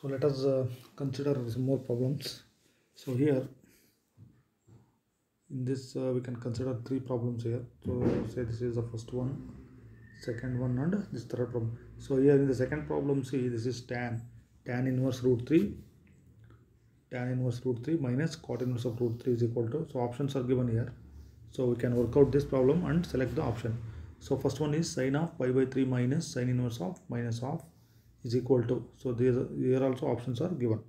So let us consider some more problems. So here in this we can consider three problems here. So say this is the first one, second one, and this third problem. So here in the second problem, see, this is tan inverse root 3, tan inverse root 3 minus cot inverse of root 3 is equal to, so options are given here. So we can work out this problem and select the option. So first one is sin of pi by 3 minus sin inverse of minus of is equal to, so here also options are given.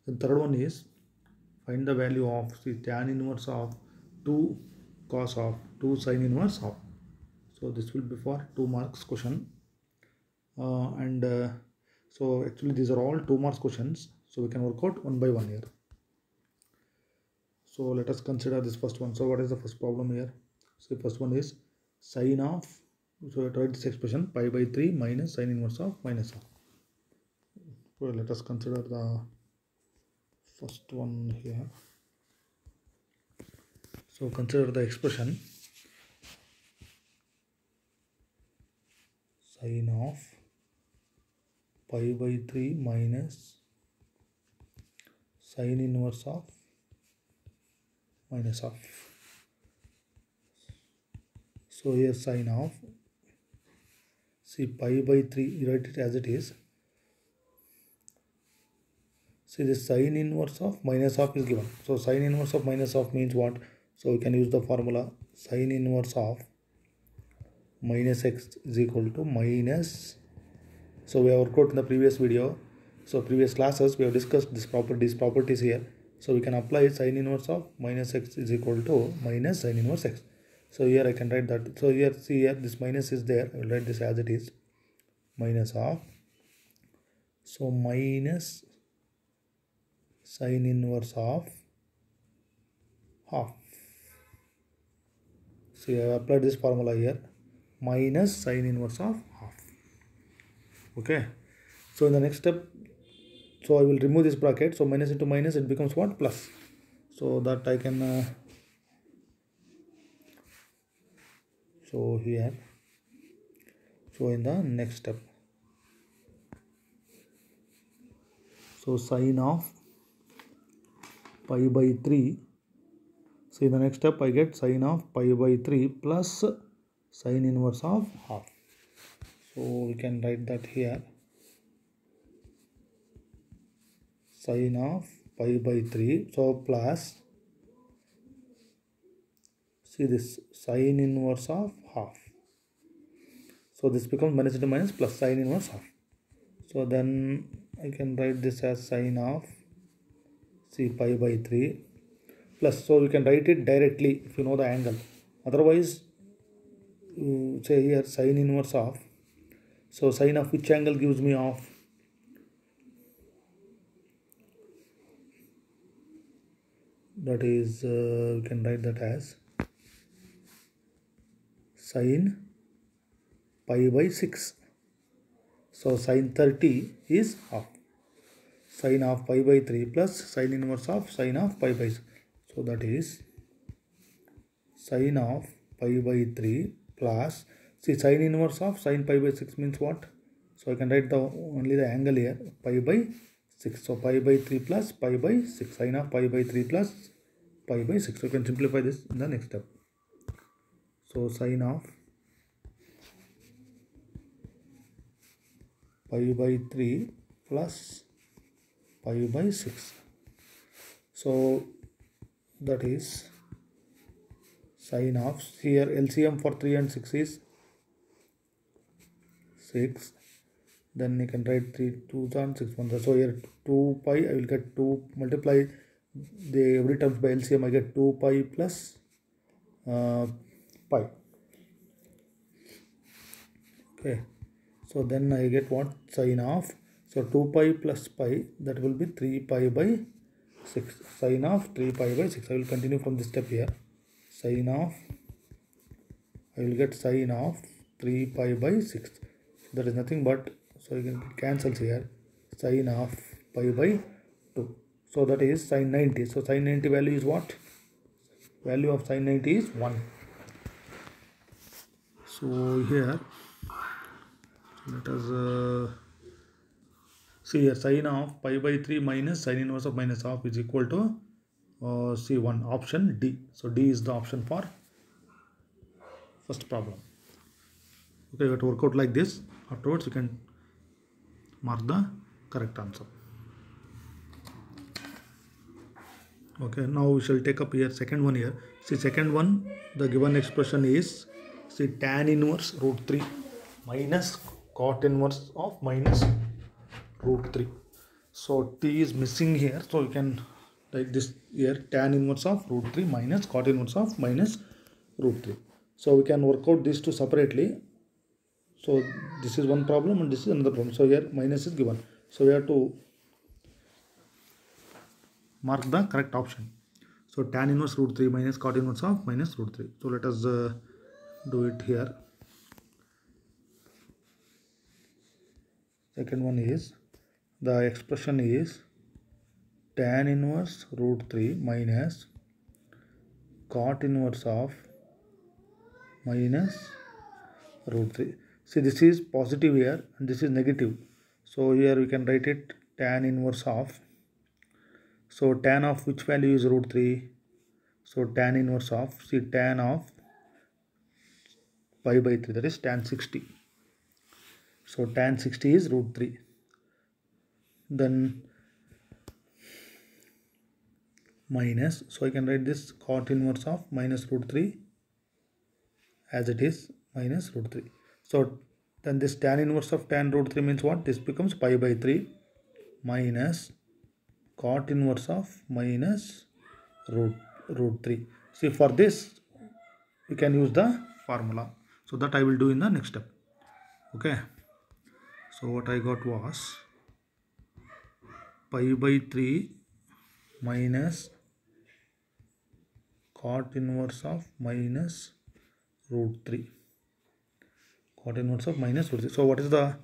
The third one is find the value of tan inverse of 2 cos of 2 sin inverse of. So this will be for 2 marks question, so actually these are all 2 marks questions, so we can work out one by one here. So let us consider this first one. So what is the first problem here? So first one is sin of, so write this expression pi by 3 minus sin inverse of minus of. So let us consider the first one here. So consider the expression sin of pi by 3 minus sin inverse of minus of. So here sin of, see, pi by 3, write it as it is. See, this sin inverse of minus of is given. So sin inverse of minus of means what? So we can use the formula sin inverse of minus x is equal to minus. So we have worked out in the previous video. So previous classes we have discussed this properties here. So we can apply sin inverse of minus x is equal to minus sin inverse x. So here I can write that. So here, see, here this minus is there. I will write this as it is. Minus of, so minus sin inverse of half. So I have applied this formula here. Minus sin inverse of half. Okay. So in the next step, so I will remove this bracket. So minus into minus, it becomes what? Plus. So that I can so here, so in the next step, so sin of pi by 3, so in the next step I get sin of pi by 3 plus sin inverse of half. So we can write that here, sin of pi by 3, so plus, see, this sin inverse of half. So this becomes minus into minus plus sin inverse half. So then I can write this as sin of, see, pi by 3 plus, so you can write it directly if you know the angle. Otherwise, say here sin inverse of, so sin of which angle gives me off? That is, we can write that as sin pi by 6. So sin 30 is half. Sin of pi by 3 plus sin inverse of sin of pi by 6. So that is sin of pi by 3 plus, see, sin inverse of sin pi by 6 means what? So I can write only the angle here, pi by 6. So pi by 3 plus pi by 6. Sin of pi by 3 plus pi by 6. So you can simplify this in the next step. So sin of pi by 3 plus pi by 6. So that is sin of, here LCM for 3 and 6 is 6. Then you can write 3 2s and 6 1s. So here 2 pi, I will get 2, multiply the every terms by LCM, I get 2 pi plus pi. Okay. So then I get what? Sin of, so 2 pi plus pi, that will be 3 pi by 6. Sin of 3 pi by 6. I will continue from this step here. Sin of, I will get sin of 3 pi by 6. That is nothing but, so you can cancel here, sin of pi by 2. So that is sin 90. So sin 90 value is what? Value of sin 90 is 1. So here let us See here, sine of pi by 3 minus sine inverse of minus half is equal to C1, option D. So D is the option for first problem. Okay, you have to work out like this. Afterwards, you can mark the correct answer. Okay, now we shall take up here second one here. See, second one, the given expression is, see, tan inverse root 3 minus cot inverse of minus root 3. So t is missing here, so you can write this here, tan inverse of root 3 minus cot inverse of minus root 3. So we can work out these two separately. So this is one problem and this is another problem. So here minus is given. So we have to mark the correct option. So tan inverse root 3 minus cot inverse of minus root 3. So let us do it here. Second one is, the expression is tan inverse root 3 minus cot inverse of minus root 3. See, this is positive here and this is negative. So here we can write it tan inverse of. So tan of which value is root 3? So tan inverse of, see, tan of pi by 3, that is tan 60. So tan 60 is root 3. Then minus, so I can write this cot inverse of minus root 3 as it is minus root 3. So then this tan inverse of tan root 3 means what? This becomes pi by 3 minus cot inverse of minus root 3. See, for this we can use the formula. So that I will do in the next step. Okay. So what I got was pi by 3 minus cot inverse of minus root 3. Cot inverse of minus root 3. So what is the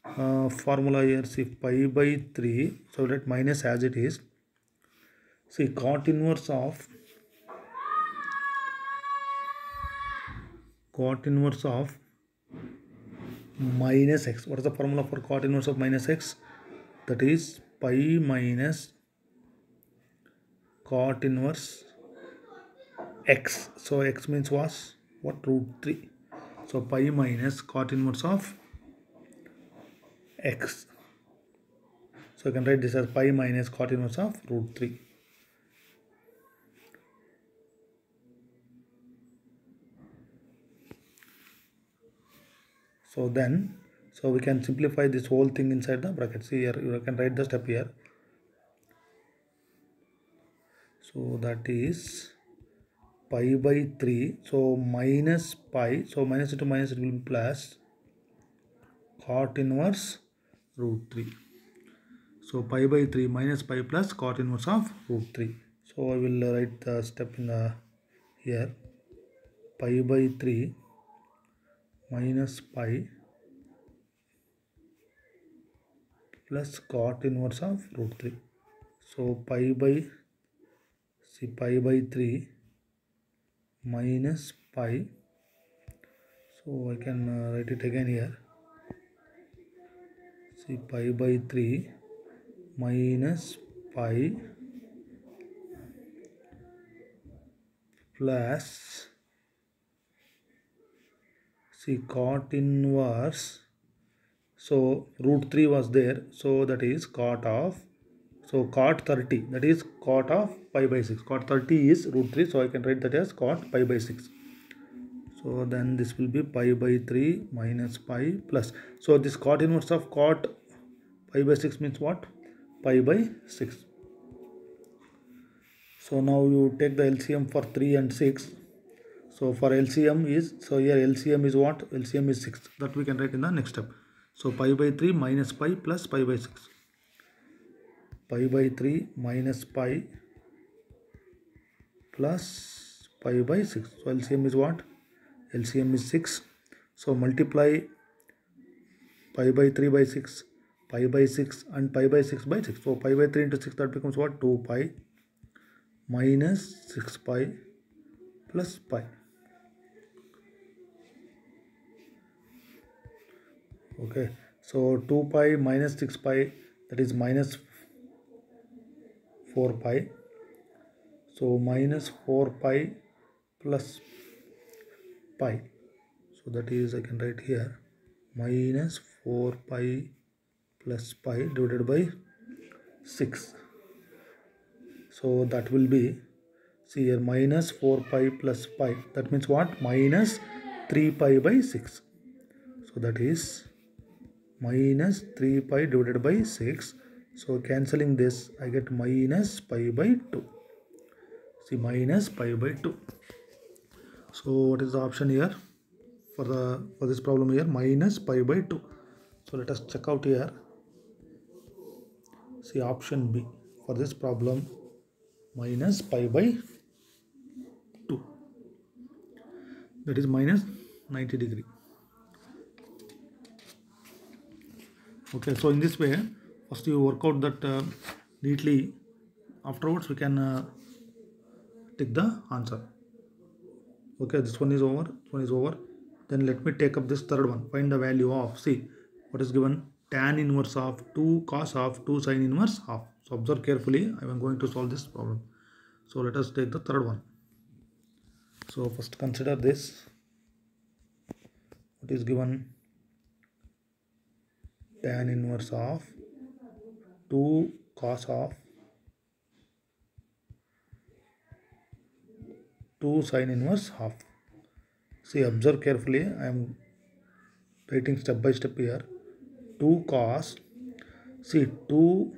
formula here? See, pi by 3. So let minus as it is. See, cot inverse of minus x. What is the formula for cot inverse of minus x? That is pi minus cot inverse x. So x means was what? Root 3. So pi minus cot inverse of x. So I can write this as pi minus cot inverse of root 3. So then, so we can simplify this whole thing inside the bracket. See here, you can write the step here. So that is pi by 3. So minus pi. So minus into minus, it will be plus cot inverse root 3. So pi by 3 minus pi plus cot inverse of root 3. So I will write the step in the here. Pi by 3 minus pi plus cot inverse of root 3. So pi by 3 minus pi. So I can write it again here. See, pi by 3 minus pi plus, see, cot inverse. So root 3 was there, so that is cot of, so cot 30, that is cot of pi by 6. Cot 30 is root 3, so I can write that as cot pi by 6. So then this will be pi by 3 minus pi plus. So this cot inverse of cot pi by 6 means what? Pi by 6. So now you take the LCM for 3 and 6. So for LCM is, so here LCM is what? LCM is 6. That we can write in the next step. So pi by 3 minus pi plus pi by 6. Pi by 3 minus pi plus pi by 6. So LCM is what? LCM is 6. So multiply pi by 3 by 6, pi by 6 and pi by 6 by 6. So pi by 3 into 6, that becomes what? 2 pi minus 6 pi plus pi. Okay, so 2 pi minus 6 pi, that is minus 4 pi. So minus 4 pi plus pi. So that is, I can write here, minus 4 pi plus pi divided by 6. So that will be, see here, minus 4 pi plus pi. That means what? Minus 3 pi by 6. So that is minus 3 pi divided by 6. So cancelling this, I get minus pi by 2. See, minus pi by 2. So what is the option here for this problem here? Minus pi by 2. So let us check out here. See, option B for this problem, minus pi by 2. That is minus 90 degree. Okay, so in this way, first you work out that neatly. Afterwards, we can take the answer. Okay, this one is over. This one is over. Then let me take up this third one. Find the value of, see, what is given? Tan inverse of 2 cos of 2 sin inverse half. So observe carefully. I am going to solve this problem. So let us take the third one. So first consider this. What is given? Tan inverse of 2 cos of 2 sin inverse half. See, observe carefully. I am writing step by step here. 2 cos, see, 2,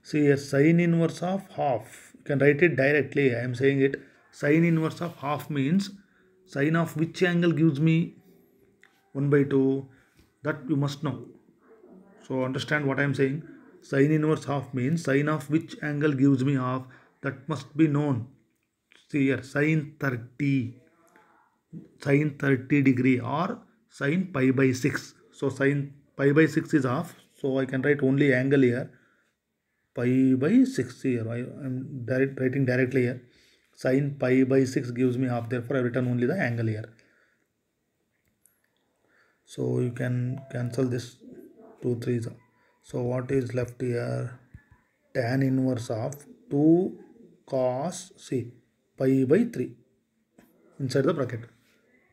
see, a sin inverse of half. You can write it directly. I am saying it. Sin inverse of half means sin of which angle gives me 1 by 2. That you must know. So understand what I am saying. Sin inverse half means sin of which angle gives me half. That must be known. See here, sin 30 degree or sin pi by 6. So sin pi by 6 is half. So I can write only angle here. Pi by 6 here. I am writing directly here. Sin pi by 6 gives me half. Therefore, I have written only the angle here. So you can cancel this 2 3s. So what is left here? Tan inverse of 2 cos, see, pi by 3 inside the bracket.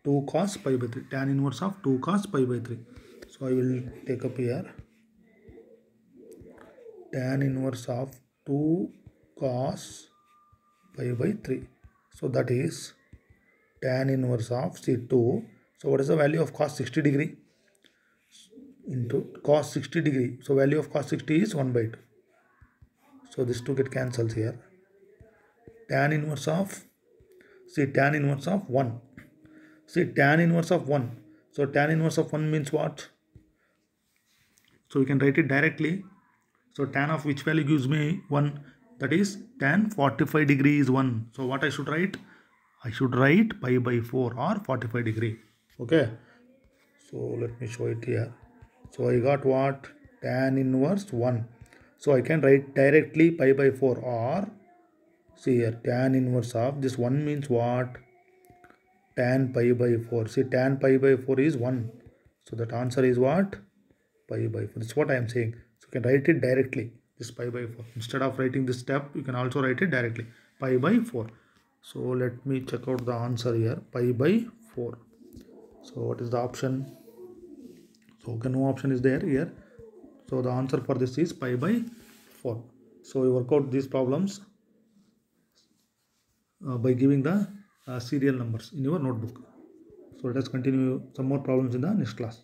2 cos pi by 3. Tan inverse of 2 cos pi by 3. So I will take up here. Tan inverse of 2 cos pi by 3. So that is tan inverse of, see, 2. So what is the value of cos 60 degree? Into cos 60 degree. So value of cos 60 is 1 by 2. So this 2 get cancels here. Tan inverse of, see, tan inverse of 1. See, tan inverse of 1. So tan inverse of 1 means what? So we can write it directly. So tan of which value gives me 1? That is tan 45 degree is 1. So what I should write? I should write pi by 4 or 45 degree. Okay. So let me show it here. So I got what? Tan inverse 1. So I can write directly pi by 4 or, see here, tan inverse of, this 1 means what? Tan pi by 4. See, tan pi by 4 is 1. So that answer is what? Pi by 4. That's what I am saying. So you can write it directly, this pi by 4. Instead of writing this step, you can also write it directly, pi by 4. So let me check out the answer here, pi by 4. So what is the option? So okay, no option is there here. So the answer for this is pi by 4. So you work out these problems by giving the serial numbers in your notebook. So let us continue some more problems in the next class.